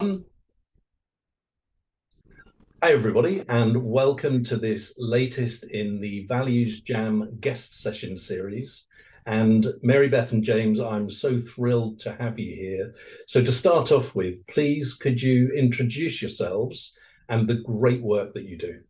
Hi, everybody, and welcome to this latest in the ValuesJam guest session series. And MaryBeth and James, I'm so thrilled to have you here. So to start off with, please, could you introduce yourselves and the great work that you do?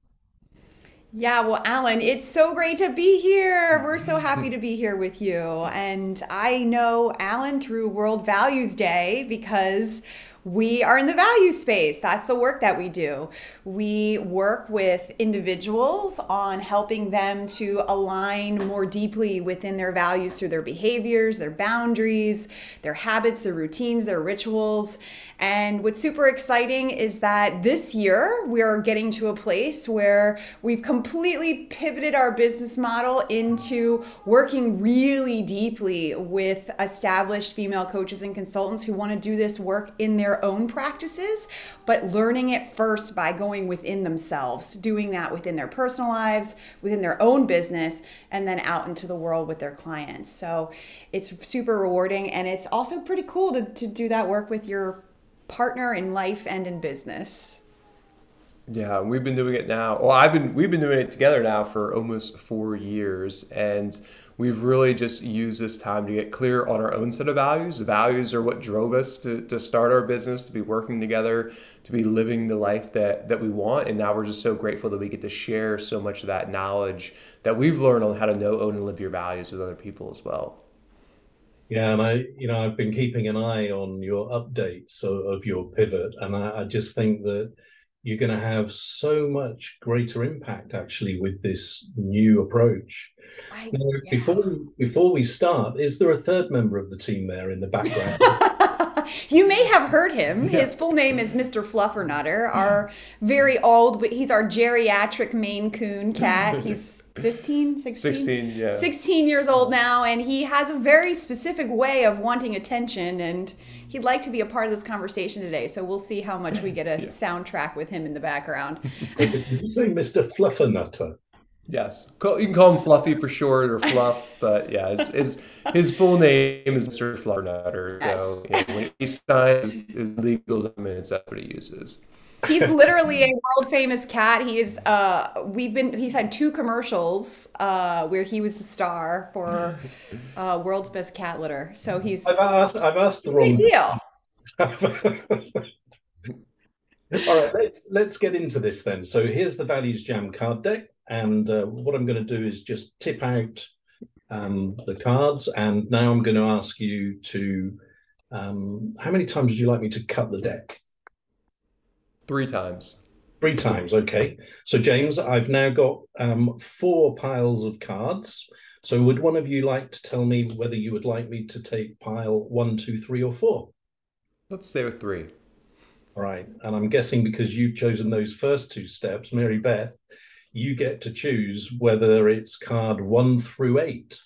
Yeah, well, Alan, it's so great to be here. We're so happy to be here with you. And I know Alan through World Values Day because we are in the value space. That's the work that we do. We work with individuals on helping them to align more deeply within their values through their behaviors, their boundaries, their habits, their routines, their rituals. And what's super exciting is that this year we are getting to a place where we've completely pivoted our business model into working really deeply with established female coaches and consultants who want to do this work in their own practices, but learning it first by going within themselves, doing that within their personal lives, within their own business, and then out into the world with their clients. So it's super rewarding, and it's also pretty cool to do that work with your partner in life and in business. Yeah, we've been doing it now. We've been doing it together now for almost 4 years, and we've really just used this time to get clear on our own set of values. The values are what drove us to start our business, to be working together, to be living the life that we want. And now we're just so grateful that we get to share so much of that knowledge that we've learned on how to know, own, and live your values with other people as well. Yeah, and I've been keeping an eye on your updates of your pivot, and I just think that you're going to have so much greater impact actually with this new approach. I Now, yeah. before we start, is there a third member of the team there in the background? You may have heard him. Yeah. His full name is Mr. Fluffernutter, our very old, he's our geriatric Maine Coon cat. He's 15, 16, 16, yeah. 16 years old now, and he has a very specific way of wanting attention, and he'd like to be a part of this conversation today. So we'll see how much we get a Yeah. soundtrack with him in the background. Did you say Mr. Fluffernutter? Yes. You can call him Fluffy for short or Fluff, but yeah, his full name is Mr. Fluffernutter. Yes. So when he signs his legal documents, that's what he uses. He's literally a world famous cat. He is he's had two commercials where he was the star for World's Best Cat Litter. So I've asked the he's a big wrong. deal. All right, let's get into this then. So here's the Values Jam card deck, and what I'm going to do is just tip out the cards, and now I'm going to ask you to. How many times would you like me to cut the deck? 3 times. 3 times, okay. So James, I've now got 4 piles of cards. So would one of you like to tell me whether you would like me to take pile 1, 2, 3, or 4? Let's stay with 3. All right. And I'm guessing because you've chosen those first 2 steps, Mary Beth, you get to choose whether it's card 1 through 8.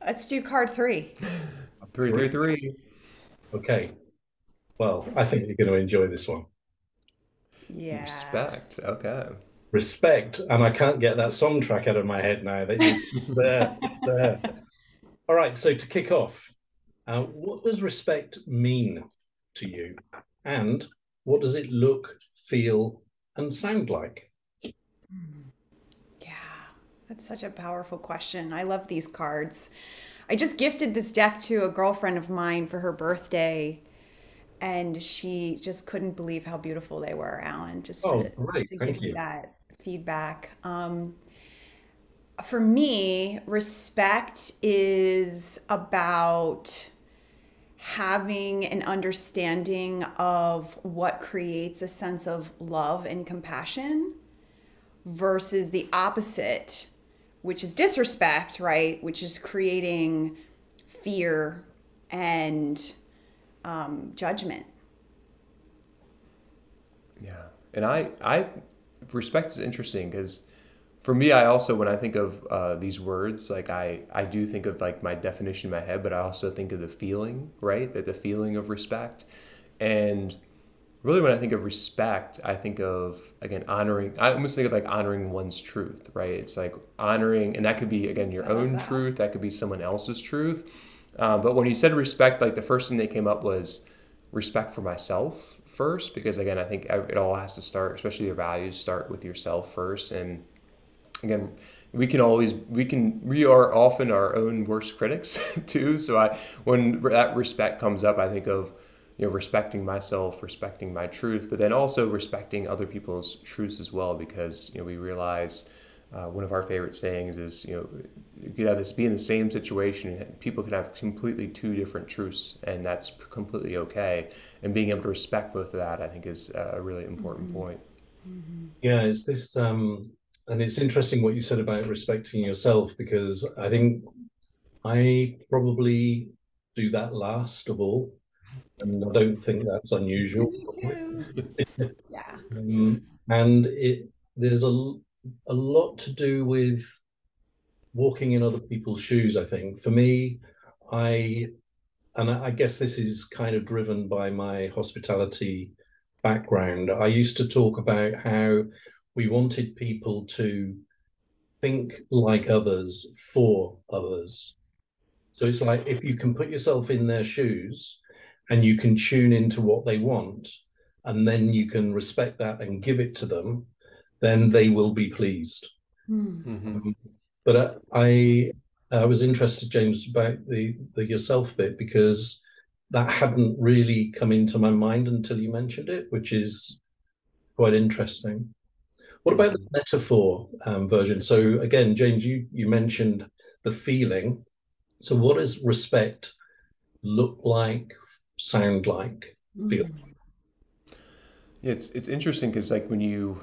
Let's do card three. Three, three, three. Okay. Well, I think you're going to enjoy this one. Yeah. Respect. Okay. Respect. And I can't get that song track out of my head now. It's there. It's there. All right. So to kick off, what does respect mean to you? And what does it look, feel, and sound like? Yeah. That's such a powerful question. I love these cards. I just gifted this deck to a girlfriend of mine for her birthday, and she just couldn't believe how beautiful they were, Alan, just Oh, great. to give Thank me you. that feedback. For me, respect is about having an understanding of what creates a sense of love and compassion versus the opposite, which is disrespect, right? Which is creating fear and judgment. Yeah. And I respect is interesting because for me, I also, when I think of these words, like I do think of like my definition in my head, but I also think of the feeling, right? That the feeling of respect. And really, when I think of respect, I think of, again, honoring. I almost think of like honoring one's truth, right? It's like honoring, and that could be, again, your I love own that. truth. That could be someone else's truth. But when you said respect, like the first thing that came up was respect for myself, first, because again, I think it all has to start, especially your values, start with yourself first. And again, we are often our own worst critics too. So when that respect comes up, I think of, respecting myself, respecting my truth, but then also respecting other people's truths as well, because, we realize one of our favorite sayings is, you could have this be in the same situation, people could have completely two different truths, and that's completely okay. And being able to respect both of that, I think, is a really important point. Yeah, it's this, and it's interesting what you said about respecting yourself, because I think I probably do that last of all, and I don't think that's unusual. Me too. Yeah. And there's a lot to do with walking in other people's shoes. I think for me, I guess this is kind of driven by my hospitality background. I used to talk about how we wanted people to think like others for others. So it's like, if you can put yourself in their shoes and you can tune into what they want, and then you can respect that and give it to them, then they will be pleased. Mm-hmm. But I was interested, James, about the yourself bit, because that hadn't really come into my mind until you mentioned it, which is quite interesting. What about the metaphor version? So again, James, you mentioned the feeling. So what does respect look like, sound like, feel like? It's interesting because, like, when you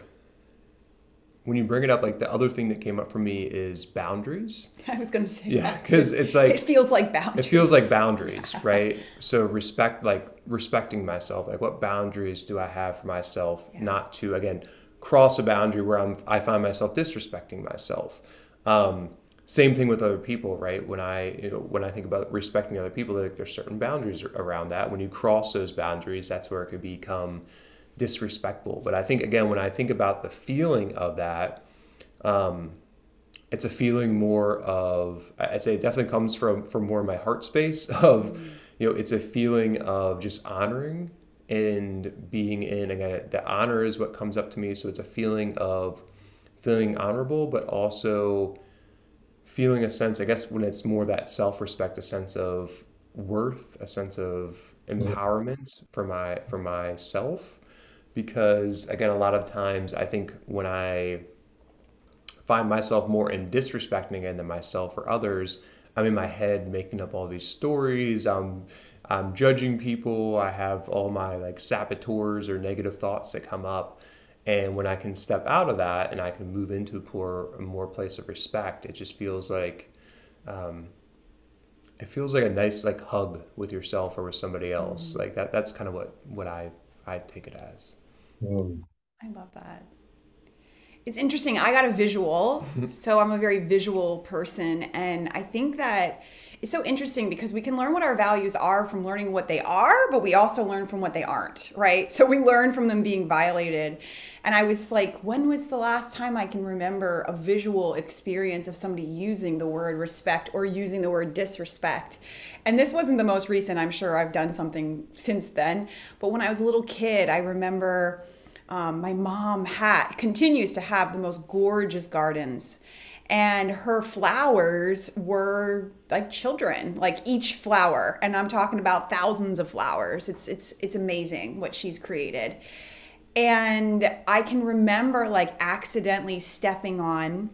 bring it up, like, the other thing that came up for me is boundaries. I was going to say Yeah, because it's like, it feels like boundaries. It feels like boundaries, right? So respecting myself, like, what boundaries do I have for myself, not to, again, cross a boundary where I find myself disrespecting myself. Same thing with other people, right? When I think about respecting other people, like, there's certain boundaries around that. When you cross those boundaries, that's where it could become disrespectful. But I think, again, when I think about the feeling of that, it's a feeling more of, I'd say it definitely comes from more my heart space of, it's a feeling of just honoring and being in, again, the honor is what comes up to me. So it's a feeling of feeling honorable, but also feeling a sense, I guess, when it's more that self-respect, a sense of worth, a sense of empowerment for myself. Because, again, a lot of times I think when I find myself more in disrespecting again than myself or others, I'm in my head making up all these stories. I'm judging people. I have all my, like, saboteurs or negative thoughts that come up. And when I can step out of that and I can move into a more place of respect, it just feels like, it feels like a nice, like, hug with yourself or with somebody else. Like that's kind of what I take it as. I love that. It's interesting. I got a visual, so I'm a very visual person. And I think that it's so interesting because we can learn what our values are from learning what they are, but we also learn from what they aren't, right? So we learn from them being violated. And I was like, when was the last time I can remember a visual experience of somebody using the word respect or using the word disrespect? And this wasn't the most recent. I'm sure I've done something since then. But when I was a little kid, I remember my mom continues to have the most gorgeous gardens. And her flowers were like children, like each flower. And I'm talking about thousands of flowers. It's amazing what she's created. And I can remember, like, accidentally stepping on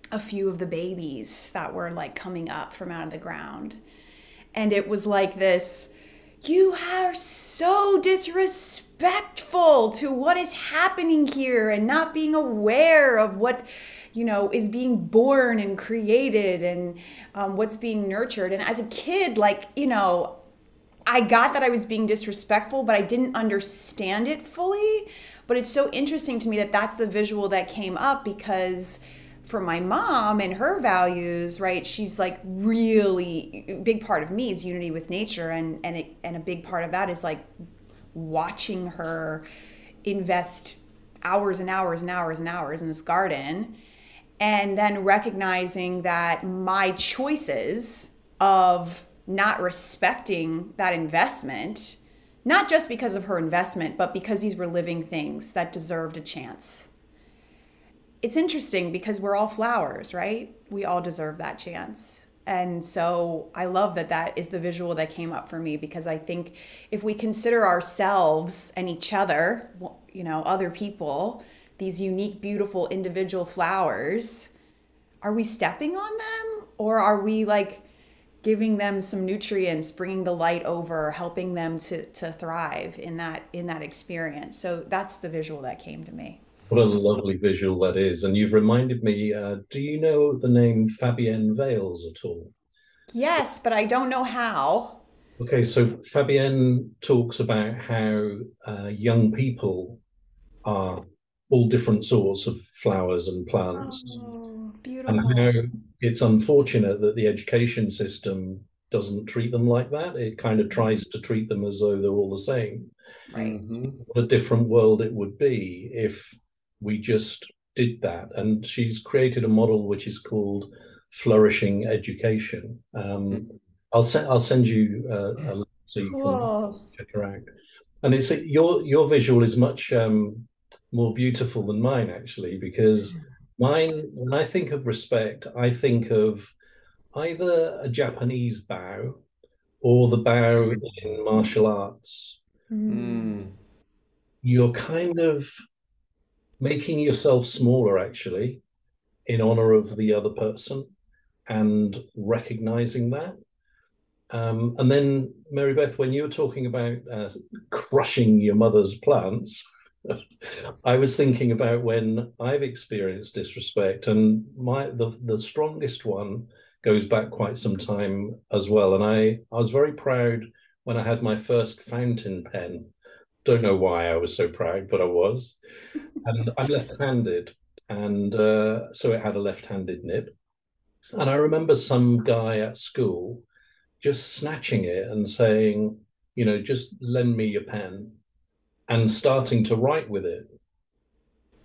a few of the babies that were, like, coming up from out of the ground. And it was like this, you are so disrespectful to what is happening here and not being aware of what, is being born and created and what's being nurtured. And as a kid, like, I got that I was being disrespectful, but I didn't understand it fully. But it's so interesting to me that that's the visual that came up, because for my mom and her values, right, she's like, really a big part of me is unity with nature. And a big part of that is, like, watching her invest hours and hours and hours and hours in this garden, and then recognizing that my choices of not respecting that investment not just because of her investment, but because these were living things that deserved a chance. It's interesting because we're all flowers, right? We all deserve that chance. And so I love that that is the visual that came up for me, because I think if we consider ourselves and each other, other people, these unique, beautiful individual flowers, are we stepping on them, or are we like giving them some nutrients, bringing the light over, helping them to thrive in that experience? So that's the visual that came to me. What a lovely visual that is. And you've reminded me, do you know the name Fabienne Vales at all? Yes, but I don't know how. Okay, so Fabienne talks about how young people are all different sorts of flowers and plants, Oh, and beautiful. how it's unfortunate that the education system doesn't treat them like that. It kind of tries to treat them as though they're all the same. Right. What a different world it would be if we just did that. And she's created a model which is called flourishing education. I'll send you a link so you can Cool. check her out. And it's your visual is much more beautiful than mine, actually, because mine, when I think of respect, I think of either a Japanese bow or the bow in martial arts. Mm. You're kind of making yourself smaller, actually, in honor of the other person and recognizing that. And then, MaryBeth, when you were talking about crushing your mother's plants, I was thinking about when I've experienced disrespect, and the strongest one goes back quite some time as well. And I was very proud when I had my first fountain pen. Don't know why I was so proud, but I was. And I'm left-handed, and so it had a left-handed nib. And I remember some guy at school just snatching it and saying, just lend me your pen, and starting to write with it.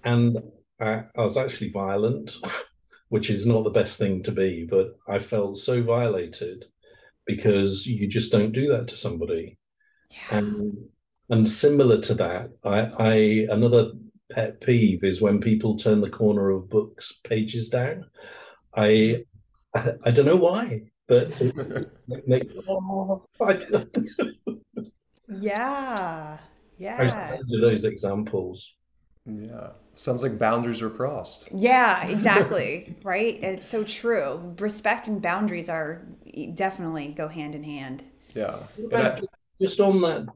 And I was actually violent, which is not the best thing to be, but I felt so violated because you just don't do that to somebody. Yeah. And similar to that, I another pet peeve is when people turn the corner of books pages down. I I don't know why, but it's like, oh, Yeah. I Yeah. do those examples. Yeah. Sounds like boundaries were crossed. Yeah, exactly. Right? It's so true. Respect and boundaries are definitely go hand in hand. Yeah. And About just on that,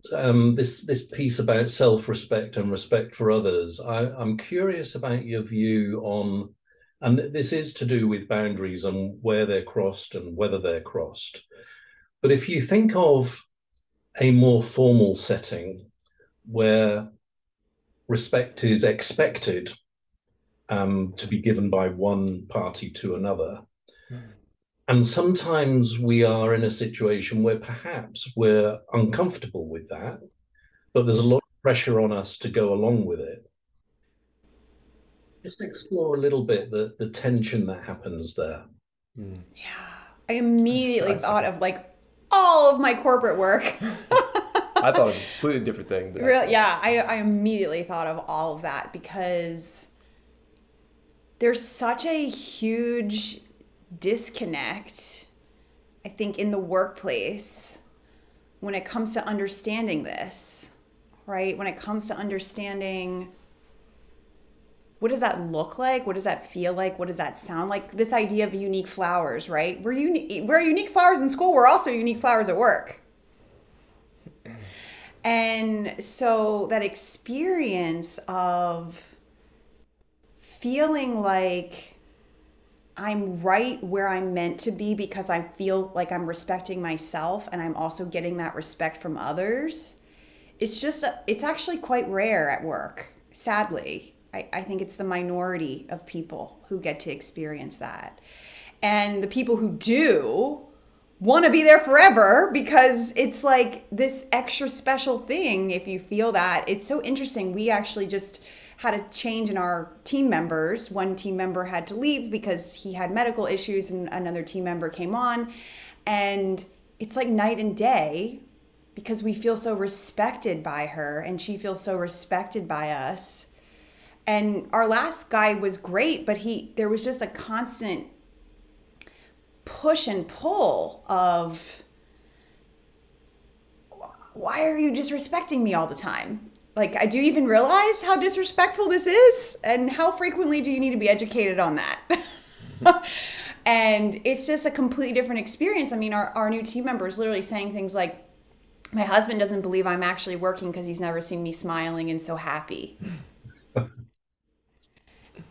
this piece about self-respect and respect for others, I'm curious about your view on, and this is to do with boundaries and where they're crossed and whether they're crossed. But if you think of a more formal setting where respect is expected to be given by one party to another, and sometimes we are in a situation where perhaps we're uncomfortable with that, but there's a lot of pressure on us to go along with it. Just explore a little bit the tension that happens there. Yeah. I immediately That's thought okay. of like all of my corporate work. I thought of a completely different thing. Really, yeah, I immediately thought of all of that because there's such a huge disconnect, I think, in the workplace when it comes to understanding this, right? When it comes to understanding what does that look like? What does that feel like? What does that sound like? This idea of unique flowers, right? We're unique flowers in school. We're also unique flowers at work. And so that experience of feeling like I'm right where I'm meant to be because I feel like I'm respecting myself and I'm also getting that respect from others. It's actually quite rare at work, sadly. I think it's the minority of people who get to experience that. And the people who do want to be there forever because it's like this extra special thing if you feel that. It's so interesting. We actually just had a change in our team members. One team member had to leave because he had medical issues and another team member came on. And it's like night and day because we feel so respected by her and she feels so respected by us. And our last guy was great, but there was just a constant push and pull of, why are you disrespecting me all the time? Like, do you even realize how disrespectful this is? And how frequently do you need to be educated on that? And it's just a completely different experience. I mean, our new team member is literally saying things like, my husband doesn't believe I'm actually working because he's never seen me smiling and so happy.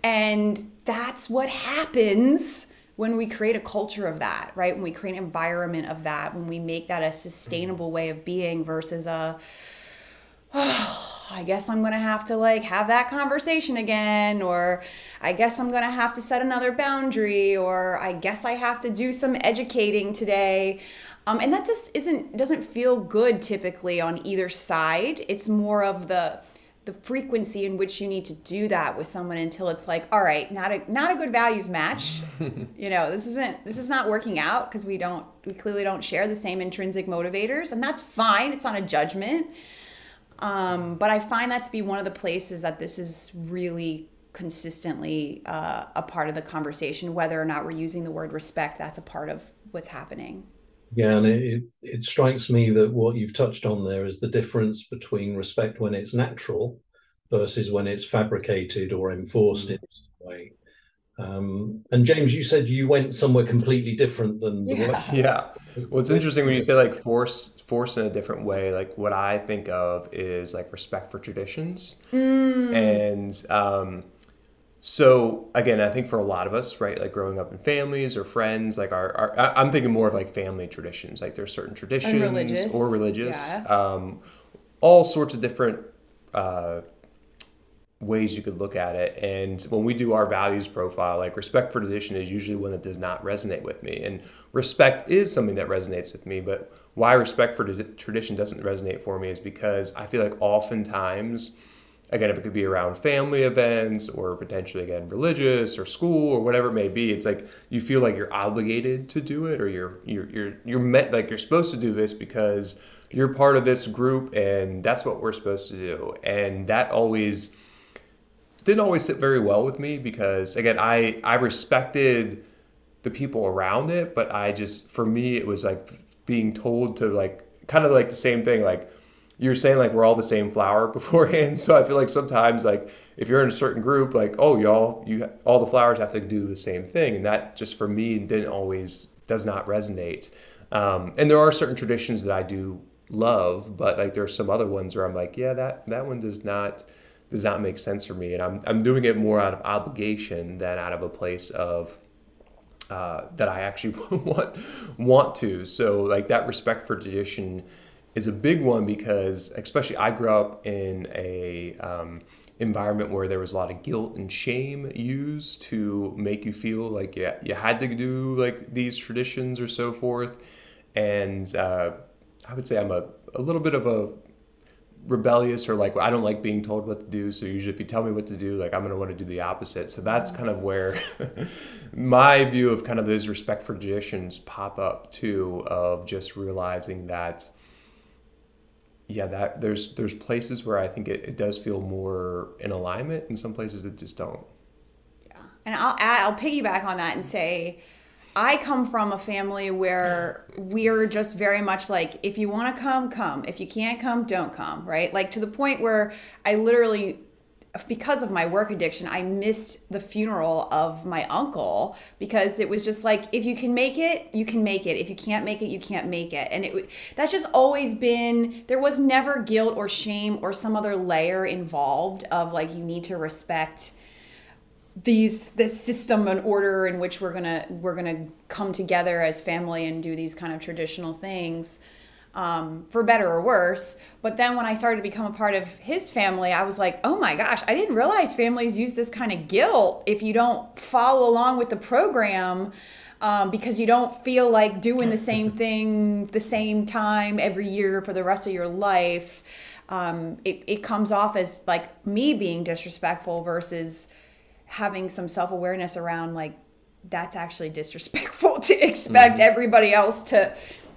And that's what happens when we create a culture of that, right? When we create an environment of that, when we make that a sustainable way of being versus I guess I'm going to have to like have that conversation again, or I guess I'm going to have to set another boundary, or I guess I have to do some educating today. And that just doesn't feel good typically on either side. It's more of the frequency in which you need to do that with someone until it's like, all right, not a good values match. This is not working out because we clearly don't share the same intrinsic motivators, and that's fine. It's not a judgment. But I find that to be one of the places that this is really consistently a part of the conversation, whether or not we're using the word respect. That's a part of what's happening. Yeah, and it strikes me that what you've touched on there is the difference between respect when it's natural versus when it's fabricated or enforced in some way. And James, you said you went somewhere completely different than the way. Yeah. Well, it's interesting when you say like force in a different way. Like what I think of is like respect for traditions. And so again, I think for a lot of us, right, like growing up in families or friends, like I'm thinking more of like family traditions. Like there's certain traditions or religious, yeah. All sorts of different ways you could look at it. And when we do our values profile, like respect for tradition is usually one that does not resonate with me. And respect is something that resonates with me, but why respect for tradition doesn't resonate for me is because I feel like oftentimes, again, if it could be around family events or potentially, again, religious or school or whatever it may be, it's like you feel like you're obligated to do it, or you're meant, like you're supposed to do this because you're part of this group and that's what we're supposed to do. And that didn't always sit very well with me because, again, I respected the people around it, but for me, it was like being told to like, kind of like the same thing, like, you're saying like we're all the same flower beforehand. So I feel like sometimes like if you're in a certain group, like, oh, all the flowers have to do the same thing. And that just for me does not resonate. And there are certain traditions that I do love, but like there are some other ones where I'm like, yeah, that one does not make sense for me. And I'm doing it more out of obligation than out of a place of that I actually want to. So like that respect for tradition is a big one because especially I grew up in a environment where there was a lot of guilt and shame used to make you feel like you had to do like these traditions or so forth. And I would say I'm a little bit of a rebellious, or like I don't like being told what to do. So usually if you tell me what to do, like I'm going to want to do the opposite. So that's kind of where my view of kind of those respect for traditions pop up too, of just realizing that that there's places where I think it does feel more in alignment, and some places that just don't. Yeah, and I'll piggyback on that and say, I come from a family where we're just very much like, if you want to come, come. If you can't come, don't come, right? Like to the point where I literally, because of my work addiction, I missed the funeral of my uncle because it was just like, if you can make it, you can make it. If you can't make it, you can't make it. And that's just always been, there was never guilt or shame or some other layer involved of like, you need to respect this system and order in which we're gonna come together as family and do these kind of traditional things. For better or worse. But then when I started to become a part of his family, I was like, oh my gosh, I didn't realize families use this kind of guilt if you don't follow along with the program, because you don't feel like doing the same thing the same time every year for the rest of your life. It comes off as like me being disrespectful versus having some self-awareness around like, that's actually disrespectful to expect everybody else to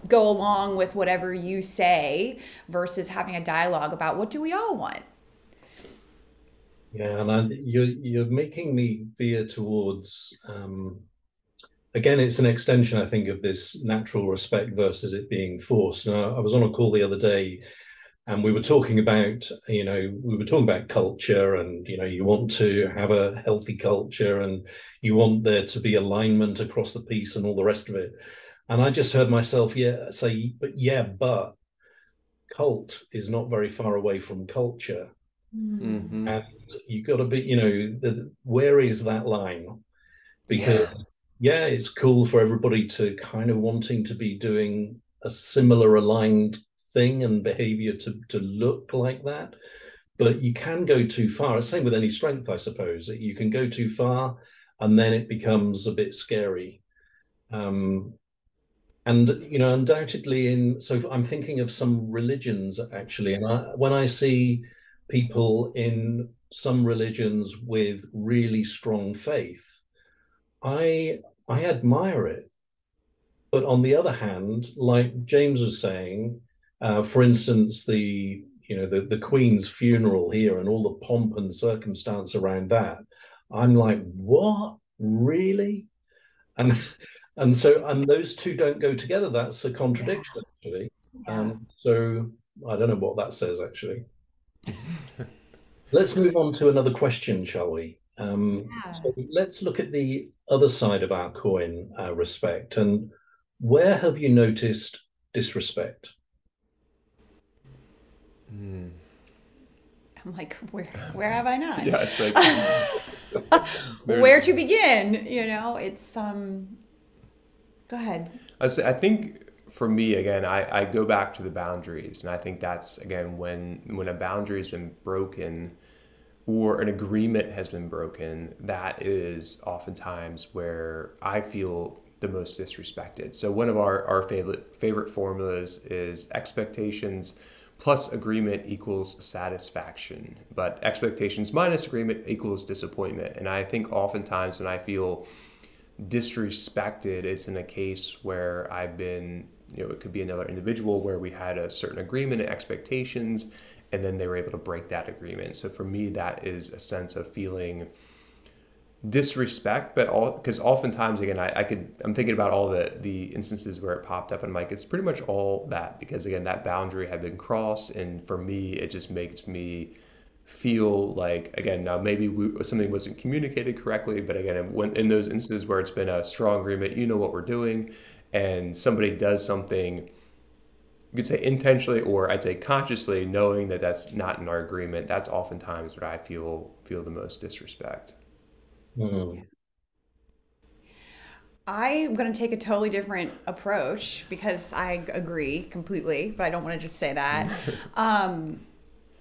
go along with whatever you say versus having a dialogue about what do we all want. Yeah, and you're making me veer towards again, it's an extension, I think, of this natural respect versus it being forced. And I was on a call the other day, and we were talking about, culture, and you want to have a healthy culture, and you want there to be alignment across the piece, and all the rest of it. And I just heard myself, say, but cult is not very far away from culture. Mm-hmm. And you got to be, where is that line? Because it's cool for everybody to kind of wanting to be doing a similar aligned thing and behavior to look like that. But you can go too far. Same with any strength, I suppose. You can go too far and then it becomes a bit scary. And undoubtedly so I'm thinking of some religions actually, and when I see people in some religions with really strong faith, I admire it. But on the other hand, like James was saying, for instance, the Queen's funeral here and all the pomp and circumstance around that, I'm like, what, really? And those two don't go together. That's a contradiction, actually. So I don't know what that says, actually. Let's move on to another question, shall we? So let's look at the other side of our coin, respect. And where have you noticed disrespect? I'm like, where have I not? Yeah, it's like where to begin? It's Go ahead. I think for me, again, I go back to the boundaries, and I think that's, again, when a boundary has been broken or an agreement has been broken, that is oftentimes where I feel the most disrespected. So one of our favorite formulas is expectations plus agreement equals satisfaction, but expectations minus agreement equals disappointment. And I think oftentimes when I feel disrespected, it's in a case where I've been, it could be another individual where we had a certain agreement and expectations, and then they were able to break that agreement. So for me, that is a sense of feeling disrespect, because oftentimes, again, I'm thinking about all the instances where it popped up, and I'm like, it's pretty much all that, because again, that boundary had been crossed, and for me, it just makes me feel like, again, now maybe something wasn't communicated correctly, but again, when in those instances where it's been a strong agreement, what we're doing, and somebody does something, you could say intentionally, or I'd say consciously, knowing that that's not in our agreement, that's oftentimes what I feel the most disrespect. Mm. I'm going to take a totally different approach because I agree completely, but I don't want to just say that.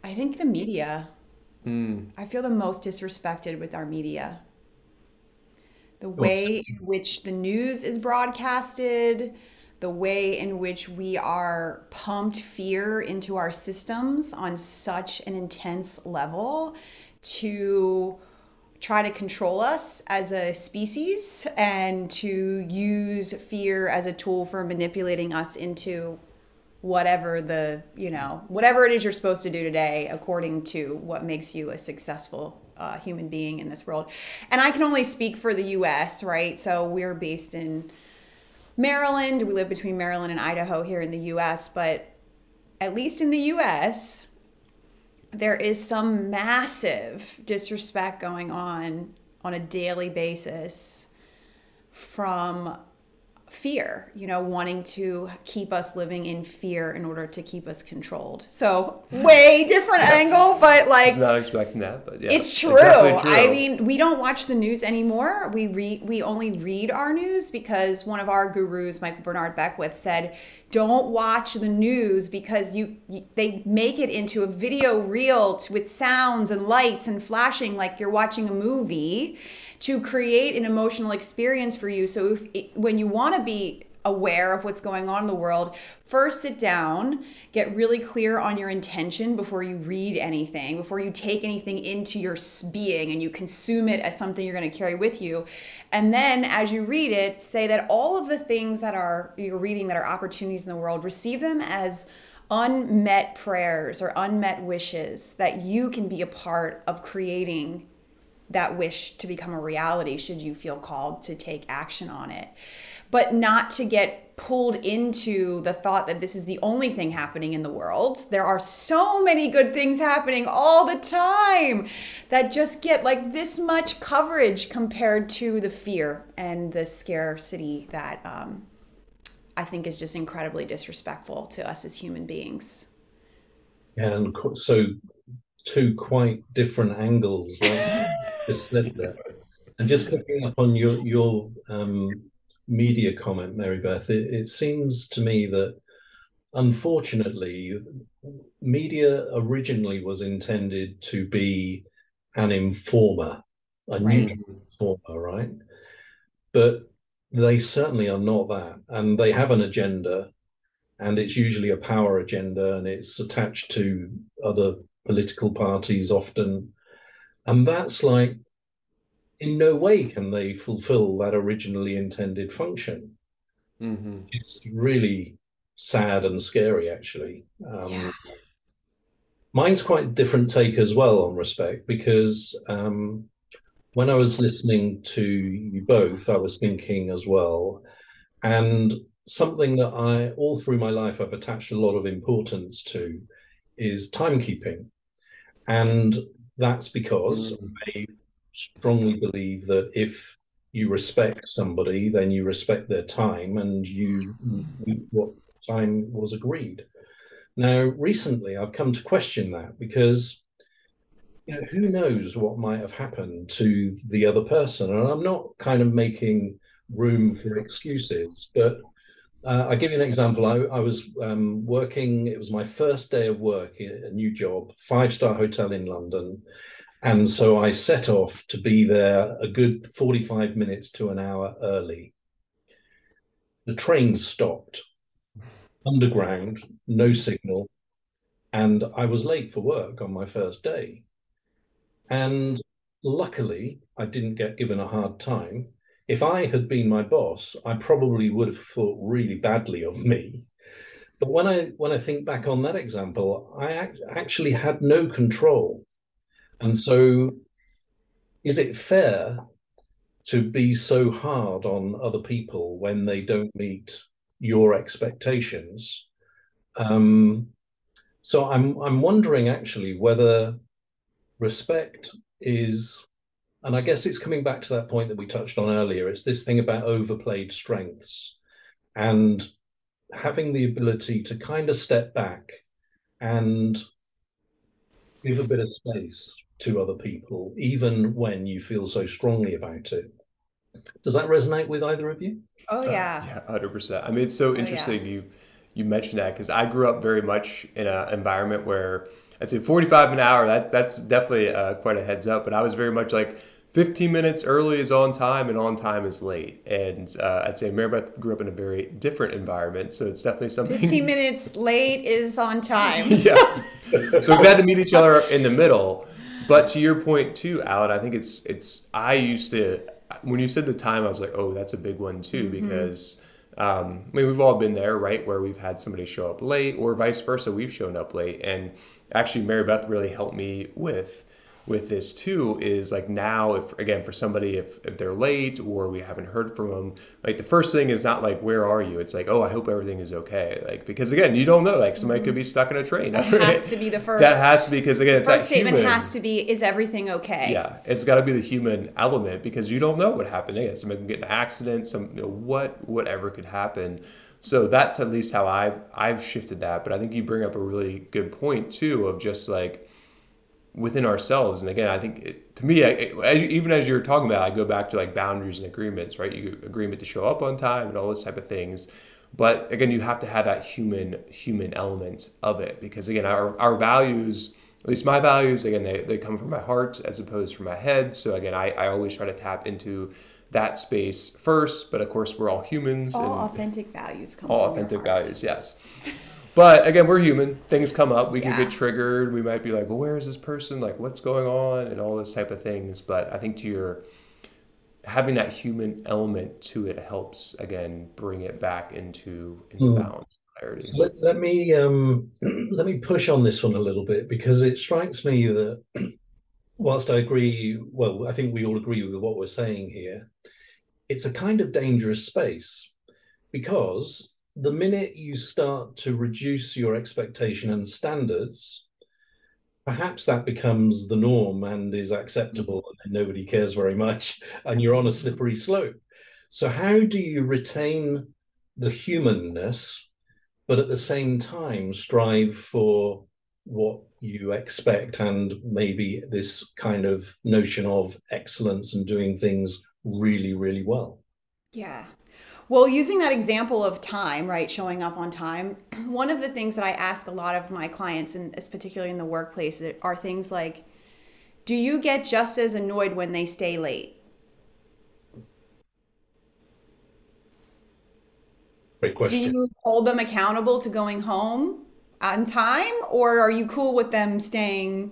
I think the media. I feel the most disrespected with our media. The way in which the news is broadcasted, the way in which we are pumped fear into our systems on such an intense level to try to control us as a species and to use fear as a tool for manipulating us into whatever whatever it is you're supposed to do today according to what makes you a successful human being in this world. And I can only speak for the US, right? So we're based in Maryland. We live between Maryland and Idaho here in the US, but at least in the US, there is some massive disrespect going on a daily basis from fear, wanting to keep us living in fear in order to keep us controlled. So way different angle, but like, I was not expecting that, but yeah, it's true. I mean, we don't watch the news anymore. We only read our news because one of our gurus, Michael Bernard Beckwith, said, don't watch the news because they make it into a video reel with sounds and lights and flashing like you're watching a movie to create an emotional experience for you. So when you want to be aware of what's going on in the world, first sit down, get really clear on your intention before you read anything, before you take anything into your being and you consume it as something you're going to carry with you. And then as you read it, say that all of the things that you're reading that are opportunities in the world, receive them as unmet prayers or unmet wishes, that you can be a part of creating that wish to become a reality should you feel called to take action on it. But not to get pulled into the thought that this is the only thing happening in the world. There are so many good things happening all the time that just get like this much coverage compared to the fear and the scarcity that I think is just incredibly disrespectful to us as human beings. And so two quite different angles, like just said there. And just picking up on your media comment, MaryBeth, it seems to me that unfortunately, media originally was intended to be an informer, a neutral informer, right? But they certainly are not that. And they have an agenda, and it's usually a power agenda, and it's attached to other political parties often. And that's like, in no way can they fulfill that originally intended function. It's really sad and scary, actually. Mine's quite a different take as well on respect, because when I was listening to you both, I was thinking as well, and something that all through my life, I've attached a lot of importance to is timekeeping. And that's because I strongly believe that if you respect somebody, then you respect their time and you what time was agreed. Now, recently, I've come to question that because, who knows what might have happened to the other person? And I'm not kind of making room for excuses, but I'll give you an example. I was working, it was my first day of work in a new job, 5-star hotel in London. And so I set off to be there a good 45 minutes to an hour early. The train stopped, underground, no signal, and I was late for work on my first day. And luckily, I didn't get given a hard time. If I had been my boss, I probably would have thought really badly of me. But when I think back on that example, I actually had no control. And so is it fair to be so hard on other people when they don't meet your expectations? So I'm wondering actually whether respect is, and I guess it's coming back to that point that we touched on earlier, it's this thing about overplayed strengths and having the ability to kind of step back and give a bit of space to other people, even when you feel so strongly about it. Does that resonate with either of you? Oh, yeah. Yeah, 100%. I mean, it's so interesting you mentioned that, because I grew up very much in an environment where I'd say 45 an hour, that's definitely quite a heads up, but I was very much like 15 minutes early is on time and on time is late. And I'd say MaryBeth grew up in a very different environment, so it's definitely something. 15 minutes late is on time. Yeah. So we've had to meet each other in the middle. But to your point too, Alan, I think I used to, when you said the time, I was like, oh, that's a big one too, because I mean, we've all been there, right? Where we've had somebody show up late, or vice versa, we've shown up late. And actually, MaryBeth really helped me with this too, is like, now if again for somebody, if they're late or we haven't heard from them, like the first thing is not like, where are you? It's like, oh, I hope everything is okay. Like, because again, you don't know, like somebody could be stuck in a train. That has to be the first. That has to be, because again, it's first that statement human. has to be, is everything okay? Yeah, it's got to be the human element, because you don't know what happened. Again, somebody can get in an accident, whatever could happen. So that's at least how I've shifted that. But I think you bring up a really good point too, of just like within ourselves. And again, I think to me, even as you're talking about, I go back to like boundaries and agreements, right? You agreement to show up on time and all those type of things. But again, you have to have that human element of it, because again, our values, at least my values, again, they come from my heart as opposed from my head. So again, I always try to tap into that space first. But of course, we're all humans, All and authentic values come all from your authentic heart. values, yes. But again, we're human. Things come up. We can Yeah. get triggered. We might be like, well, where is this person? Like, what's going on? And all those type of things. But I think to your having that human element to it helps again bring it back into Mm. balance, clarity. So let me let me push on this one a little bit, because it strikes me that whilst I agree, well, I think we all agree with what we're saying here, it's a kind of dangerous space, because the minute you start to reduce your expectation and standards, perhaps that becomes the norm and is acceptable, and nobody cares very much, and you're on a slippery slope. So, how do you retain the humanness, but at the same time strive for what you expect, and maybe this kind of notion of excellence and doing things really, really well? Yeah. Well, using that example of time, right, showing up on time, one of the things that I ask a lot of my clients, and particularly in the workplace, are things like, do you get just as annoyed when they stay late? Great Do question. you hold them accountable to going home on time, or are you cool with them staying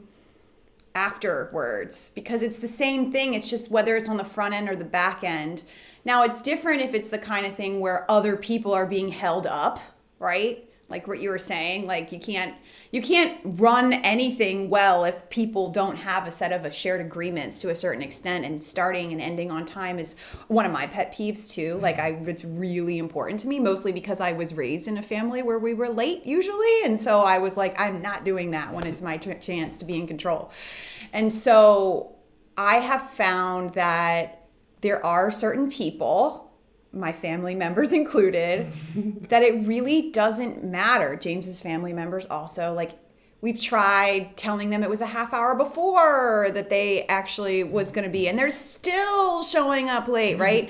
afterwards? Because it's the same thing. It's just whether it's on the front end or the back end. Now, it's different if it's the kind of thing where other people are being held up, right? Like what you were saying, like you can't run anything well if people don't have a set of a shared agreements to a certain extent, and starting and ending on time is one of my pet peeves too. Like it's really important to me, mostly because I was raised in a family where we were late usually, and so I was like, I'm not doing that when it's my chance to be in control. And so I have found that there are certain people, my family members included, that it really doesn't matter. James's family members also, like, we've tried telling them it was a half hour before that they actually was going to be, and they're still showing up late, right?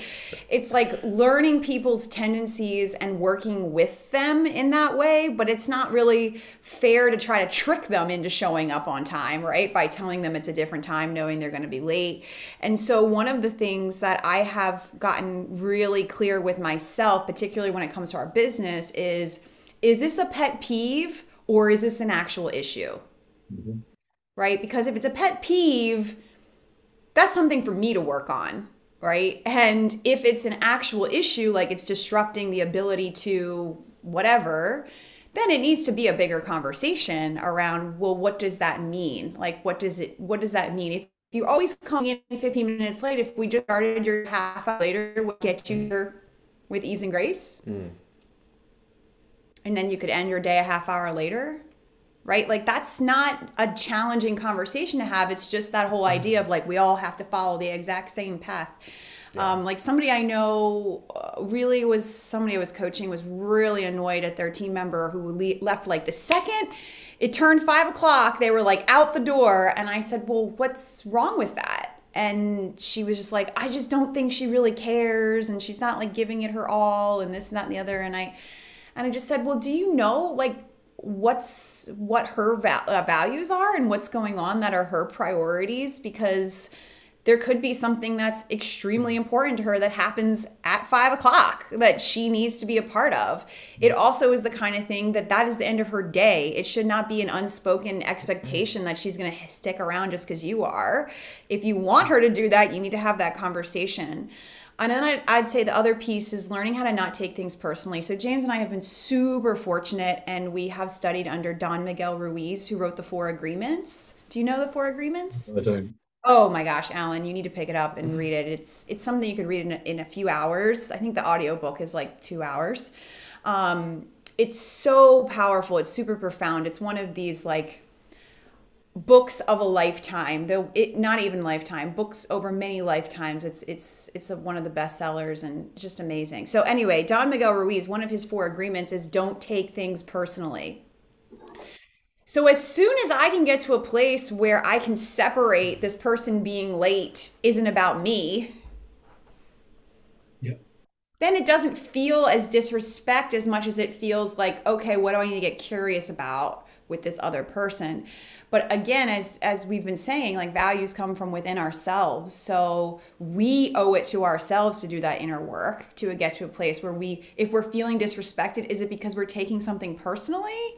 It's like learning people's tendencies and working with them in that way, but it's not really fair to try to trick them into showing up on time, right? By telling them it's a different time, knowing they're going to be late. And so one of the things that I have gotten really clear with myself, particularly when it comes to our business, is this a pet peeve? Or is this an actual issue? Mhm. Right? Because if it's a pet peeve, that's something for me to work on, right? And if it's an actual issue, like it's disrupting the ability to whatever, then it needs to be a bigger conversation around, well, what does that mean? Like, what does that mean? If you always come in 15 minutes late, if we just started your half hour later, would get you here with ease and grace? And then you could end your day a half hour later, right? Like that's not a challenging conversation to have. It's just that whole idea of like we all have to follow the exact same path. Yeah. Like somebody I know really was somebody I was coaching was really annoyed at their team member who left like the second it turned 5 o'clock. They were like out the door, and I said, "Well, what's wrong with that?" And she was just like, "I just don't think she really cares, and she's not like giving it her all, and this and that and the other." And I just said, well, do you know like what her values are and what's going on that are her priorities? Because there could be something that's extremely important to her that happens at 5 o'clock that she needs to be a part of. It also is the kind of thing that is the end of her day. It should not be an unspoken expectation that she's going to stick around just because you are. If you want her to do that, you need to have that conversation. And then I'd say the other piece is learning how to not take things personally. So James and I have been super fortunate, and we have studied under Don Miguel Ruiz, who wrote the Four Agreements. Do you know the Four Agreements? I don't. Oh my gosh, Alan, you need to pick it up and read it. It's something you could read in a few hours. I think the audiobook is like 2 hours. It's so powerful. It's super profound. It's one of these like books of a lifetime, though it not even lifetime, books over many lifetimes. It's one of the best sellers and just amazing. So anyway, Don Miguel Ruiz, one of his four agreements is don't take things personally. So as soon as I can get to a place where I can separate this person being late isn't about me, Yeah. then it doesn't feel as disrespect as much as it feels like, okay, what do I need to get curious about with this other person. But again, as we've been saying, like values come from within ourselves. So we owe it to ourselves to do that inner work to get to a place where if we're feeling disrespected, is it because we're taking something personally?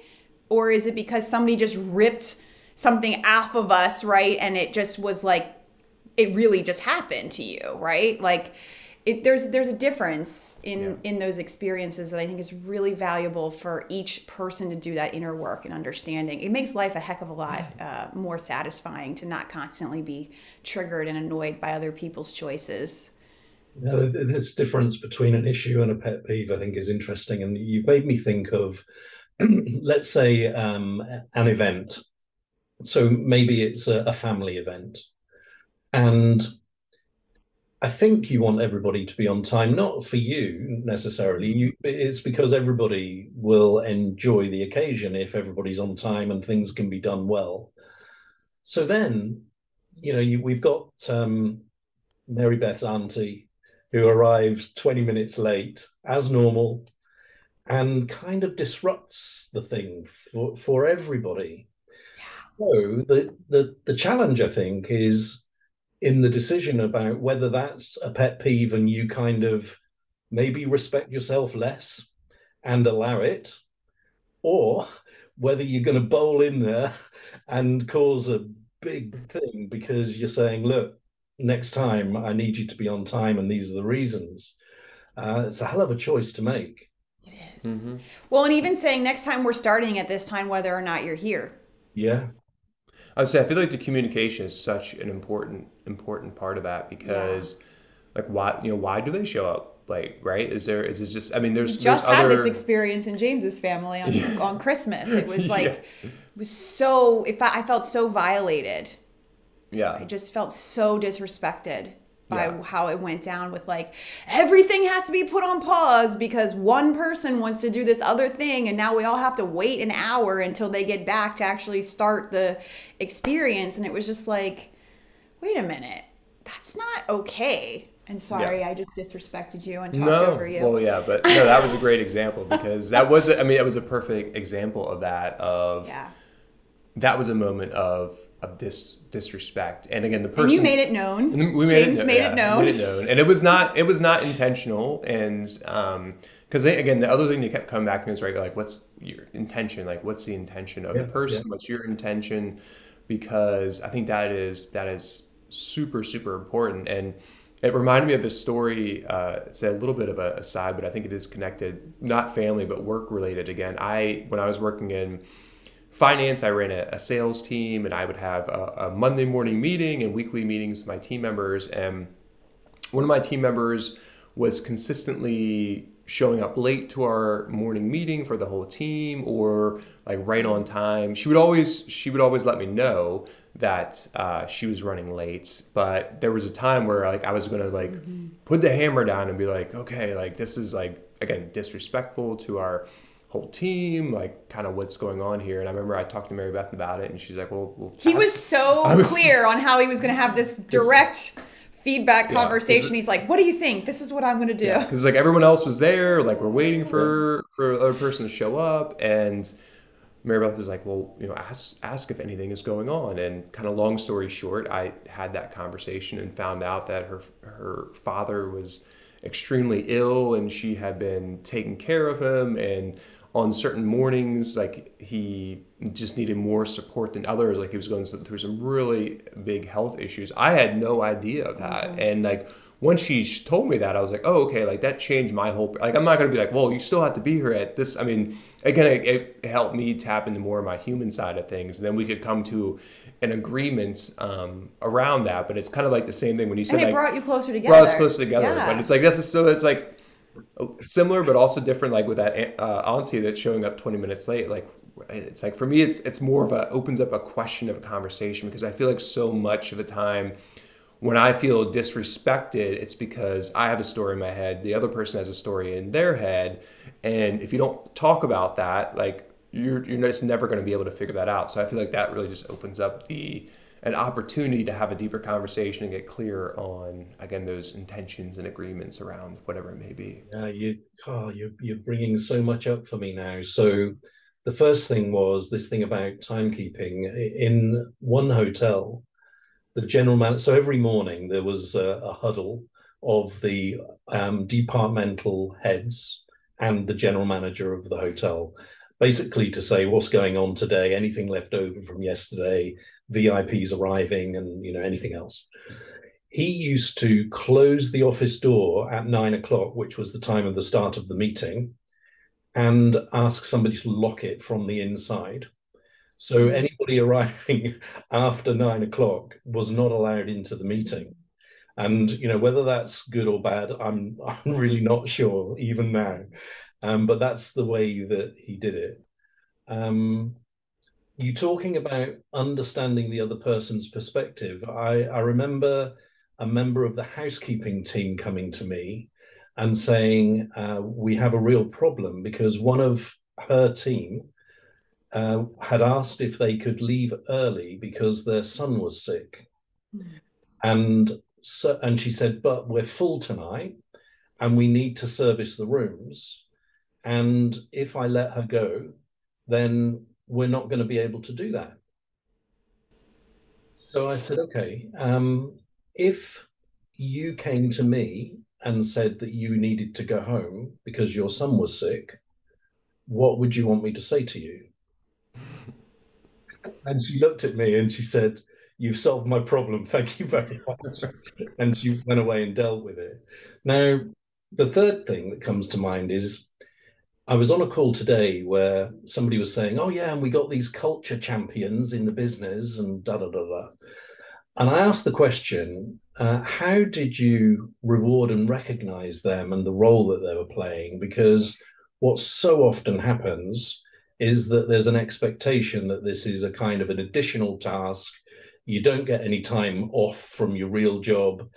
Or is it because somebody just ripped something off of us, right? And it just was like, it really just happened to you, right? Like there's a difference in those experiences that I think is really valuable for each person to do that inner work and understanding. It makes life a heck of a lot more satisfying to not constantly be triggered and annoyed by other people's choices. This difference between an issue and a pet peeve, I think, is interesting. And you've made me think of, let's say, an event. So maybe it's a family event. And I think you want everybody to be on time, not for you necessarily. It's because everybody will enjoy the occasion if everybody's on time and things can be done well. So then, we've got Mary Beth's auntie who arrives 20 minutes late as normal and kind of disrupts the thing for everybody. So the challenge, I think, is in the decision about whether that's a pet peeve and you kind of maybe respect yourself less and allow it, or whether you're going to bowl in there and cause a big thing because you're saying, look, next time I need you to be on time and these are the reasons. It's a hell of a choice to make. It is. Mm-hmm. Well, and even saying next time we're starting at this time, whether or not you're here. Yeah. I would say I feel like the communication is such an important part of that because, like, why do they show up late, right? Is it just? I mean, there's had this experience in James's family on Christmas. It was like, it was so. I felt so violated. Yeah, I just felt so disrespected by how it went down with like everything has to be put on pause because one person wants to do this other thing and now we all have to wait an hour until they get back to actually start the experience. And it was just like, wait a minute, that's not okay. And sorry, I just disrespected you and talked over you. Well, yeah, but no, that was a great example because that was a perfect example of that. That was a moment of disrespect, and again, the person. And you made it known. James made it known, and it was not intentional. And because the other thing they kept coming back to me was right, like, what's your intention? Like, what's the intention of the person? What's your intention? Because I think that is super, super important. And it reminded me of this story. It's a little bit of a aside, but I think it is connected, not family, but work related. Again, when I was working in finance, I ran a sales team, and I would have a Monday morning meeting and weekly meetings with my team members. And one of my team members was consistently showing up late to our morning meeting for the whole team, or like right on time. She would always let me know that she was running late, but there was a time where like I was going to put the hammer down and be like, okay, like this is like, again, disrespectful to our whole team, like kind of what's going on here. And I remember I talked to MaryBeth about it, and she's like, well he was so clear on how he was going to have this direct feedback conversation. He's like, what do you think? This is what I'm going to do. Because like everyone else was there, like we're waiting for other person to show up. And MaryBeth was like, well, ask if anything is going on. And kind of long story short, I had that conversation and found out that her father was extremely ill, and she had been taking care of him, and on certain mornings, like he just needed more support than others. Like he was going through some really big health issues. I had no idea of that. And like once she told me that, I was like, oh, okay, like that changed my whole, like I'm not going to be like, well, you still have to be here at this. I mean, again, it helped me tap into more of my human side of things. And then we could come to an agreement around that. But it's kind of like the same thing when you said, and it like, brought you closer together. Brought us closer together. Yeah. But it's like, it's like similar, but also different, like with that auntie that's showing up 20 minutes late. Like, it's like, for me, it's more of opens up a question of a conversation, because I feel like so much of the time when I feel disrespected, it's because I have a story in my head, the other person has a story in their head, and if you don't talk about that, like you're just never going to be able to figure that out. So I feel like that really just opens up an opportunity to have a deeper conversation and get clear on, again, those intentions and agreements around whatever it may be. You're bringing so much up for me now. So The first thing was this thing about timekeeping. In one hotel, the general manager, so every morning there was a huddle of the departmental heads and the general manager of the hotel, basically to say what's going on today, anything left over from yesterday, VIPs arriving, and anything else. He used to close the office door at 9 o'clock, which was the time of the start of the meeting, and ask somebody to lock it from the inside. So anybody arriving after 9 o'clock was not allowed into the meeting. And whether that's good or bad, I'm really not sure even now. But that's the way that he did it. You talking about understanding the other person's perspective. I remember a member of the housekeeping team coming to me and saying, we have a real problem because one of her team had asked if they could leave early because their son was sick. And she said, but we're full tonight and we need to service the rooms. And if I let her go, then we're not going to be able to do that. So I said, okay, if you came to me and said that you needed to go home because your son was sick, what would you want me to say to you? And she looked at me and she said, you've solved my problem. Thank you very much. And she went away and dealt with it. Now, the third thing that comes to mind is I was on a call today where somebody was saying, oh, yeah, and we got these culture champions in the business and da, da, da, da. And I asked the question, how did you reward and recognize them and the role that they were playing? Because what so often happens is that there's an expectation that this is a kind of an additional task. You don't get any time off from your real job.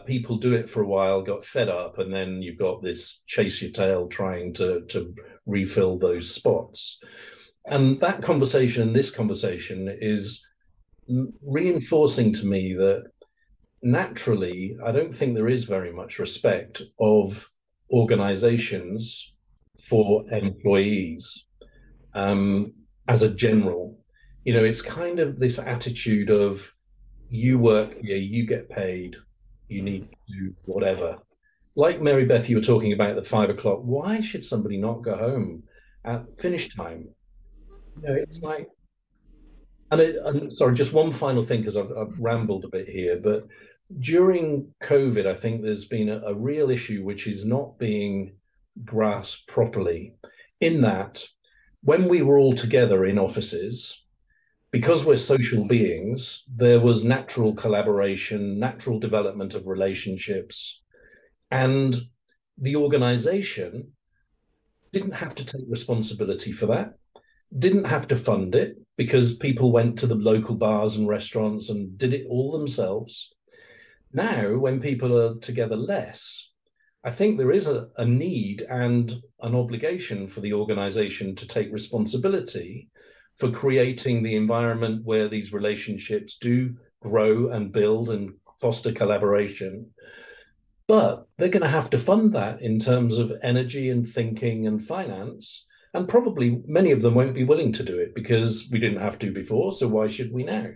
People do it for a while, got fed up, and then you've got this chase your tail trying to refill those spots. And that conversation and this conversation is reinforcing to me that naturally, I don't think there is very much respect of organizations for employees as a general. It's kind of this attitude of you work here, you get paid, you need to do whatever. Like MaryBeth, you were talking about the 5 o'clock. Why should somebody not go home at finish time? It's like, and sorry, just one final thing, because I've rambled a bit here, but during COVID, I think there's been a real issue which is not being grasped properly, in that when we were all together in offices, because we're social beings, there was natural collaboration, natural development of relationships, and the organization didn't have to take responsibility for that, didn't have to fund it, because people went to the local bars and restaurants and did it all themselves. Now, when people are together less, I think there is a need and an obligation for the organization to take responsibility for creating the environment where these relationships do grow and build and foster collaboration. But they're going to have to fund that in terms of energy and thinking and finance. And probably many of them won't be willing to do it because we didn't have to before. So why should we now?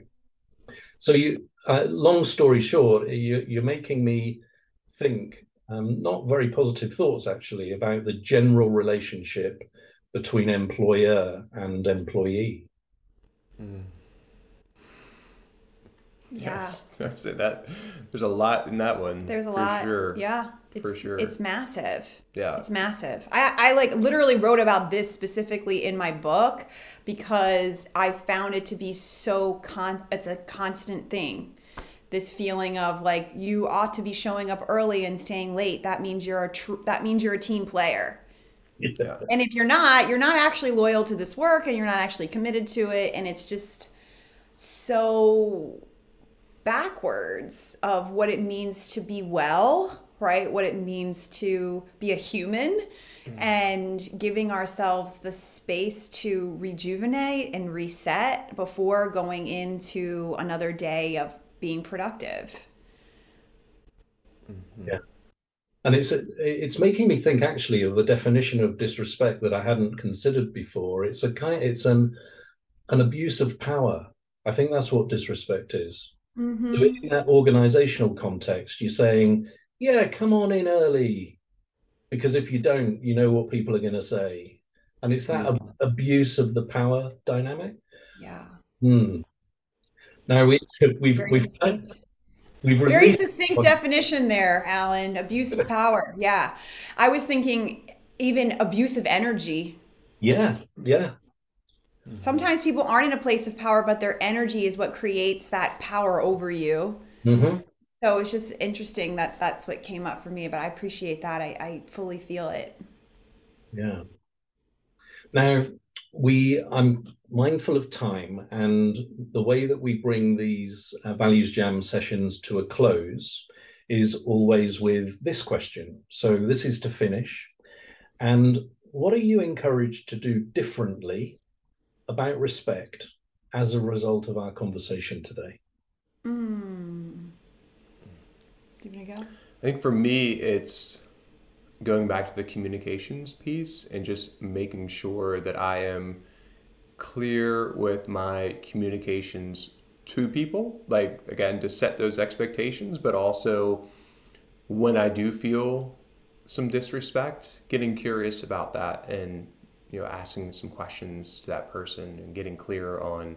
So long story short, you're making me think not very positive thoughts, actually, about the general relationship between employer and employee. Yes, that's it. There's a lot in that one. There's a lot. Sure. Yeah. For sure. It's massive. Yeah. It's massive. I like literally wrote about this specifically in my book because I found it to be so it's a constant thing. This feeling of like, you ought to be showing up early and staying late. That means you're a team player. Yeah. And if you're not actually loyal to this work and you're not actually committed to it. And it's just so backwards of what it means to be well, right? What it means to be a human, and giving ourselves the space to rejuvenate and reset before going into another day of being productive. Yeah. And it's making me think actually of a definition of disrespect that I hadn't considered before. It's an abuse of power. I think that's what disrespect is. So in Mm-hmm. that organizational context, you're saying, yeah, come on in early, because if you don't, you know what people are going to say. And it's that abuse of the power dynamic. Yeah. Hmm. Now we've Very we've succinct. we've Very released. succinct definition there, Alan. Abuse of power. Yeah. I was thinking even abuse of energy. Yeah, yeah. Sometimes people aren't in a place of power, but their energy is what creates that power over you. Hmm. So it's just interesting that that's what came up for me, but I appreciate that. I fully feel it. Yeah. Now, I'm mindful of time, and the way that we bring these Values Jam sessions to a close is always with this question. So this is to finish. And what are you encouraged to do differently about respect as a result of our conversation today? Mm. Do you want to go? I think for me, it's going back to the communications piece and just making sure that I am clear with my communications to people. Like, again, to set those expectations, but also when I do feel some disrespect, getting curious about that and, asking some questions to that person and getting clear on,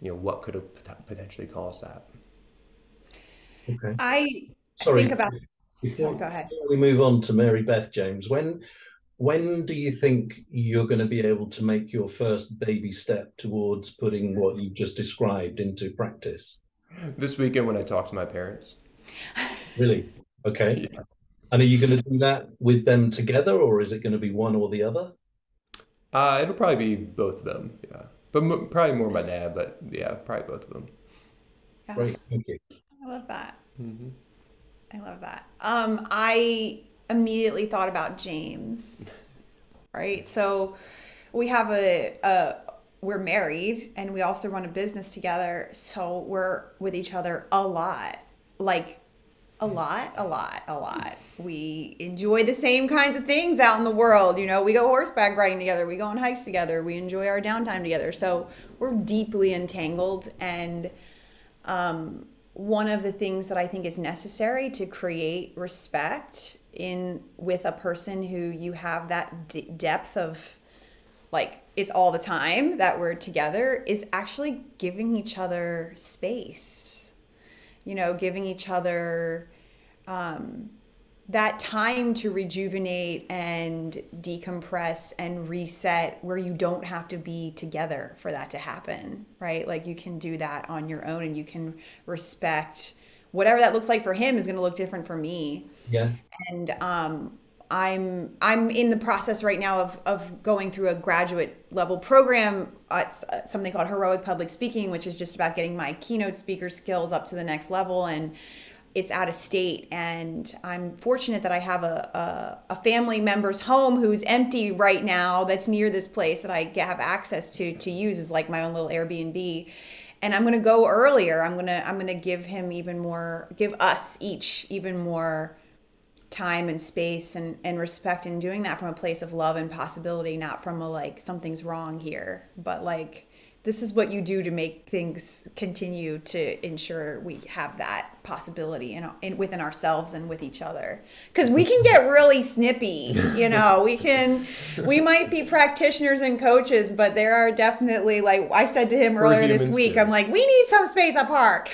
what could have potentially caused that. Okay. I think Sorry, about, sorry, before go ahead. we move on to MaryBeth, James, when do you think you're going to be able to make your first baby step towards putting what you've just described into practice? This weekend when I talked to my parents. Really? Okay. Yeah. And are you going to do that with them together, or is it going to be one or the other? It'll probably be both of them, yeah. But probably more my dad, but yeah, probably both of them. Yeah, Great, thank you. I love that. Hmm. I love that. I immediately thought about James, right? So we have we're married and we also run a business together. So we're with each other a lot, like a lot. We enjoy the same kinds of things out in the world. You know, we go horseback riding together, we go on hikes together, we enjoy our downtime together. So we're deeply entangled. And one of the things that I think is necessary to create respect in with a person who you have that depth of, like, it's all the time that we're together, is actually giving each other space, you know, giving each other that time to rejuvenate and decompress and reset, where you don't have to be together for that to happen, right? Like, you can do that on your own and you can respect whatever that looks like for him is going to look different for me. Yeah. And I'm in the process right now of going through a graduate level program. It's something called Heroic Public Speaking, which is just about getting my keynote speaker skills up to the next level. And it's out of state, and I'm fortunate that I have a family member's home who's empty right now that's near this place that I have access to use as like my own little Airbnb. And I'm gonna go earlier. I'm gonna give him give us each even more time and space and respect, in doing that from a place of love and possibility, not from a like something's wrong here, but like, this is what you do to make things continue to ensure we have that possibility within ourselves and with each other. Because we can get really snippy, you know, we might be practitioners and coaches, but there are definitely, like I said to him earlier this week, I'm like, we need some space apart.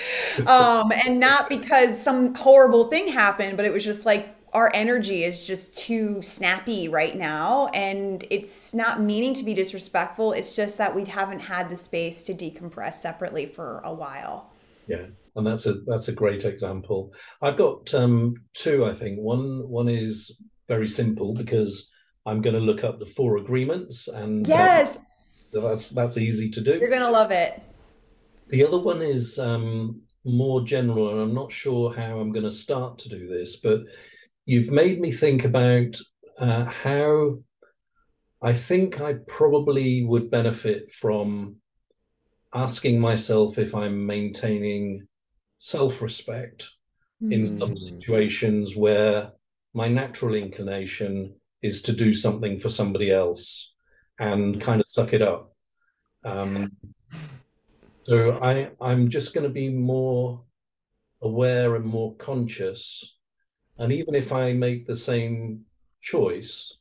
And not because some horrible thing happened, but it was just like, our energy is just too snappy right now, and it's not meaning to be disrespectful. It's just that we haven't had the space to decompress separately for a while. Yeah, and that's a great example. I've got two, I think. One is very simple because I'm going to look up the four agreements, and Yes, that's easy to do. you're gonna love it. The other one is more general, and I'm not sure how I'm going to start to do this, but you've made me think about how I think I probably would benefit from asking myself if I'm maintaining self-respect in some Mm. situations where my natural inclination is to do something for somebody else and kind of suck it up. So I'm just going to be more aware and more conscious. And even if I make the same choice,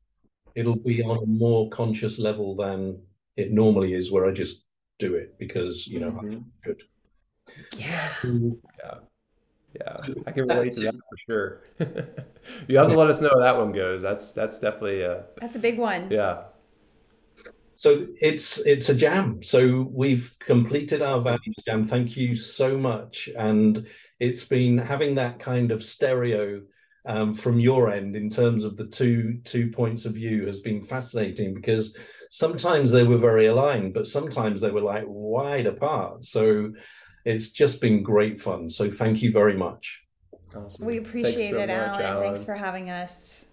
it'll be on a more conscious level than it normally is, where I just do it because, I'm good. Yeah. Yeah, I can relate to that for sure. You have to let us know how that one goes. That's definitely That's a big one. yeah. So it's a jam. So we've completed our Awesome. values jam. Thank you so much. And it's been having that kind of stereo from your end in terms of the two points of view has been fascinating, because sometimes they were very aligned, but sometimes they were like wide apart. So it's just been great fun. So thank you very much. Awesome. We Thanks appreciate so it, much, Alan. Thanks Alan. for having us.